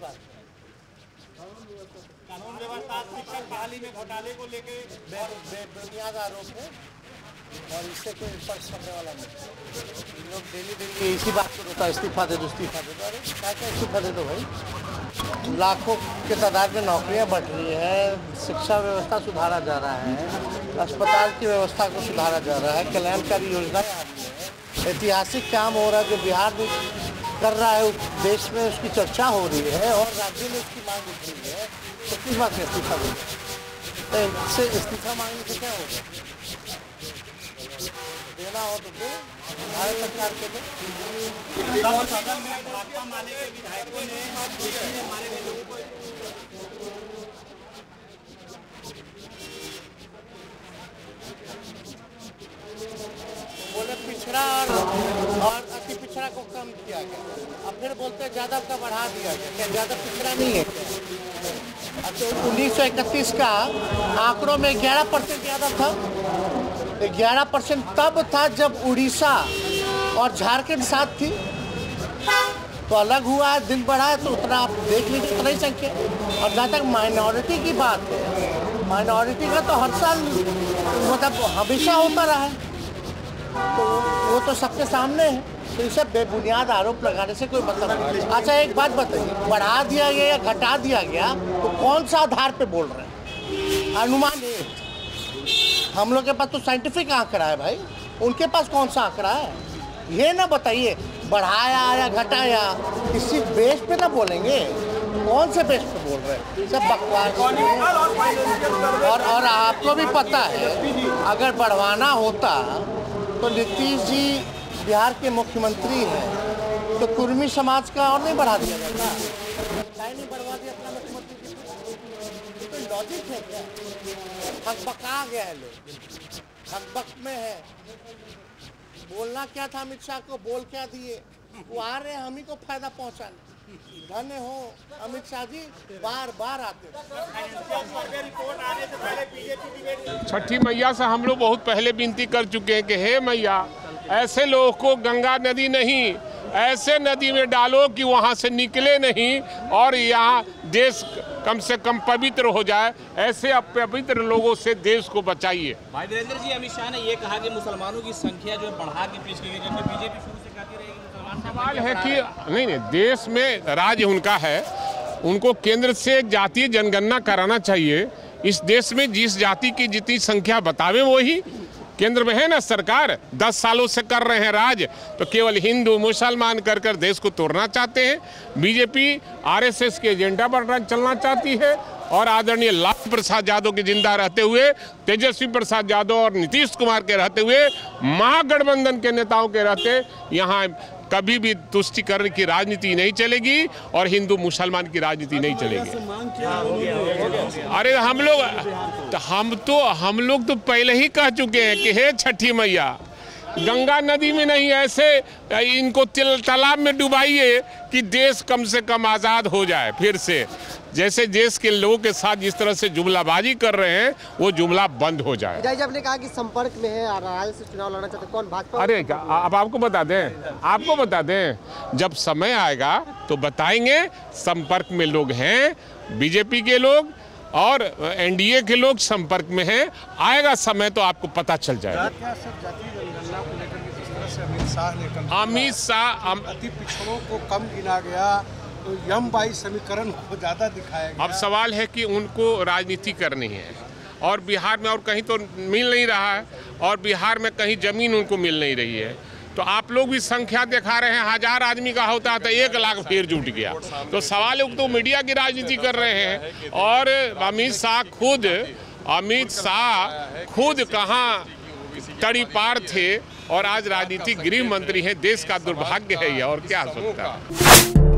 बात? कानून व्यवस्था शिक्षक बहाली में घोटाले को लेकर बेबुनियाद आरोप है और इससे कोई फर्क करने वाला नहीं। लोग डेली इसी बात को होता है, इस्तीफा दे दो, इस्तीफा दे दो। अरे क्या इस्तीफा दे दो भाई? लाखों के तादाद में नौकरियां बढ़ रही है, शिक्षा व्यवस्था सुधारा जा रहा है, अस्पताल की व्यवस्था को सुधारा जा रहा है, कल्याणकारी योजनाएं आ रही है, ऐतिहासिक काम हो रहा है जो बिहार में कर रहा है, देश में उसकी चर्चा हो रही है और राज्य में उसकी मांग उठ रही है। तो किस बात में इस्तीफा देंगे? इससे इस्तीफा मांगने से क्या होगा? देना हो तो दो, भारत सरकार के दो। सदन में भाजपा माले के विधायकों ने हमारे लोगों को बोले पिछड़ा और अति पिछड़ा को कम किया गया। अब फिर बोलते यादव का बढ़ा दिया गया। क्या यादव पिछड़ा नहीं है? अब तो 1931 का आंकड़ों में 11% यादव था। 11% तब था जब उड़ीसा और झारखंड साथ थी, तो अलग हुआ है, दिन बढ़ा है, तो उतना आप देख लीजिए, उतना ही संख्या। और जहाँ तक माइनॉरिटी की बात है, माइनॉरिटी का तो हर साल मतलब हमेशा होता रहा है, तो वो तो सबके सामने है। तो इसे बेबुनियाद आरोप लगाने से कोई मतलब नहीं। अच्छा एक बात बताइए, बढ़ा दिया गया या घटा दिया गया तो कौन सा आधार पे बोल रहे हैं? अनुमान है, हम लोग के पास तो साइंटिफिक आंकड़ा है भाई, उनके पास कौन सा आंकड़ा है? ये ना बताइए बढ़ाया या घटाया, किसी बेस पे ना बोलेंगे। कौन से बेस पे बोल रहे हैं? सब बकवास। और आपको भी पता है, अगर बढ़वाना होता तो नीतीश जी बिहार के मुख्यमंत्री हैं, तो कुर्मी समाज का और नहीं बढ़ा दिया जाता? नहीं बढ़वा दिया अपना मुख्यमंत्री जी? तो लॉजिक है क्या? हकबका गया है लोग, हकबक में है। बोलना क्या था अमित शाह को, बोल क्या दिए? वो आ रहे हैं हम ही को फायदा पहुंचाने। धन्य हो अमित शाह जी, बार बार आते। छठी मैया से हम लोग बहुत पहले विनती कर चुके हैं कि हे मैया, ऐसे लोगों को गंगा नदी नहीं, ऐसे नदी में डालो कि वहाँ से निकले नहीं और यहाँ देश कम से कम पवित्र हो जाए। ऐसे अपवित्र लोगों से देश को बचाइए। भाई वीरेंद्र जी, अमित शाह ने ये कहा कि मुसलमानों की संख्या जो बढ़ा के पेश की गई, जबकि बीजेपी शुरू से कहती रहेगी मुसलमान। सवाल है कि नहीं, देश में राज्य उनका है, उनको केंद्र से जातीय जनगणना कराना चाहिए। इस देश में जिस जाति की जितनी संख्या बतावे वही केंद्र में है ना। सरकार 10 सालों से कर रहे हैं राज, तो केवल हिंदू मुसलमान कर कर देश को तोड़ना चाहते हैं। बीजेपी आरएसएस के एजेंडा पर चलना चाहती है और आदरणीय लालू प्रसाद यादव के जिंदा रहते हुए, तेजस्वी प्रसाद यादव और नीतीश कुमार के रहते हुए, महागठबंधन के नेताओं के रहते यहाँ कभी भी तुष्टिकरण की राजनीति नहीं चलेगी और हिंदू मुसलमान की राजनीति नहीं चलेगी। अरे हम लोग तो पहले ही कह चुके हैं कि हे छठी मैया, गंगा नदी में नहीं, ऐसे इनको तालाब में डुबाइए कि देश कम से कम आज़ाद हो जाए फिर से। जैसे देश के लोगों के साथ जिस तरह से जुमलाबाजी कर रहे हैं, वो जुमला बंद हो जाए। जब आपने कहा कि संपर्क में है, राजद से चुनाव लड़ना चाहते, कौन भाजपा? अरे अब आपको बता दें, जब समय आएगा तो बताएंगे। संपर्क में लोग हैं, बीजेपी के लोग और एनडीए के लोग संपर्क में हैं। आएगा समय तो आपको पता चल जाएगा। अमित शाह अति पिछड़ों को कम गिना गया, तो यम-22 समीकरण को ज़्यादा दिखाया गया। अब सवाल है कि उनको राजनीति करनी है और बिहार में और कहीं तो मिल नहीं रहा है, और बिहार में कहीं जमीन उनको मिल नहीं रही है। तो आप लोग भी संख्या दिखा रहे हैं, 1000 आदमी का होता है तो 1 लाख फिर जुट गया। तो सवाल है, तो मीडिया की राजनीति कर रहे हैं। और अमित शाह खुद कहाँ तड़ीपार थे और आज राजनीतिक गृह मंत्री हैं। देश का दुर्भाग्य है ये, और क्या हो सकता है।